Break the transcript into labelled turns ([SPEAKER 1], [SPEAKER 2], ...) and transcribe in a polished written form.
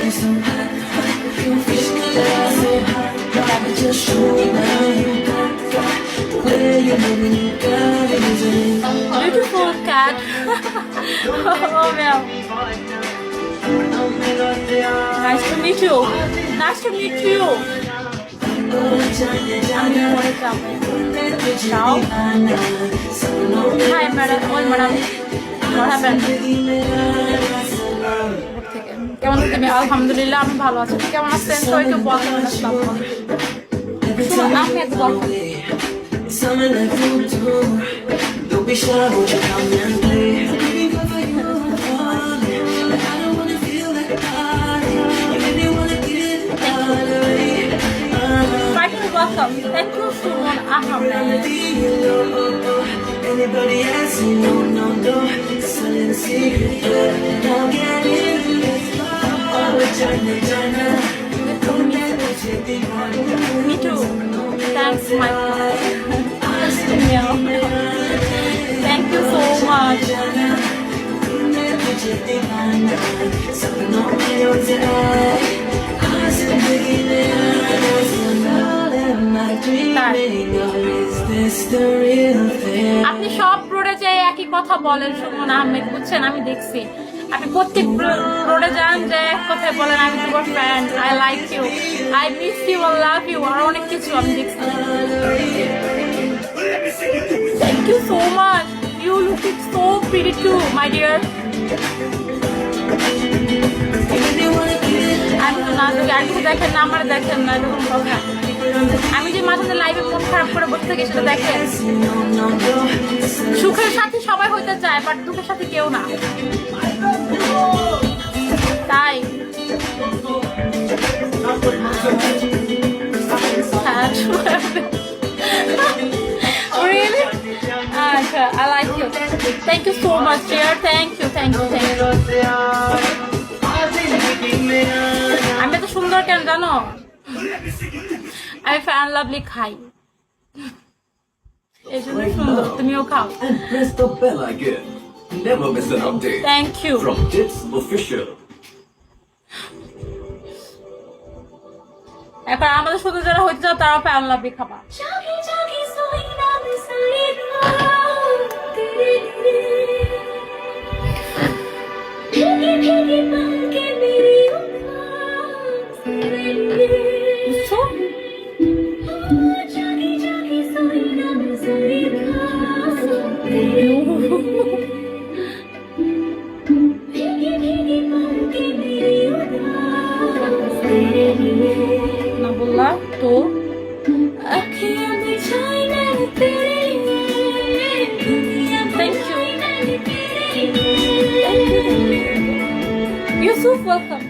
[SPEAKER 1] Beautiful cat. Oh man. Nice to meet you. Nice to meet you. আমি পরে যাবো। Ciao. Hi madam. Oi madam. What happened? কেমন আছো তুমি? আলহামদুলিল্লাহ আমি ভালো আছি। কেমন আছেন? সবাইকে বলতে আসসালামু আলাইকুম। শোনো আমি একটা গল্প Don't be shy, won't you come and play? Baby, go for you, I don't wanna feel that body. You really wanna get it all away. Fighting welcome. Thank you so much. Anybody else? No, no, no. It's a little secret, but don't get in this love. Oh, China, China. Me too. Thanks, my friend. Thank you so much. আপনি সব রোডে যে একই কথা বলেন সুমন আহমেদ, বুঝছেন? আমি দেখছি আপনি প্রত্যেক রোডে যান যে এক কথায় বলেন আমি তোমার friend, I like you, I miss you, I love you, আর অনেক কিছু আমি দেখছি। Thank you so much. You looking so pretty too, my dear. আমি তো না দেখেন না, আমার দেখেন না এরকম কথা। আমি যে মাঝে লাইভে মন খারাপ করে বসে থাকি সেটা দেখেন। সুখের সাথে সবাই হইতে চায়, বাট দুঃখের সাথে কেউ না। তাই really? I like you. Thank you so much, dear. Thank you. আমি এত সুন্দর কেন জানো? আমি ফ্যান লাভলি খাই, এই জন্য সুন্দর। তুমিও খাও।
[SPEAKER 2] And press the bell icon. Never miss an update.
[SPEAKER 1] Thank you.
[SPEAKER 2] From Tips Official.
[SPEAKER 1] এখন আমাদের শুধু যারা হইতে চাও তারা ফ্যান লাভলি খাবা। না বললা তো Yusuf, welcome.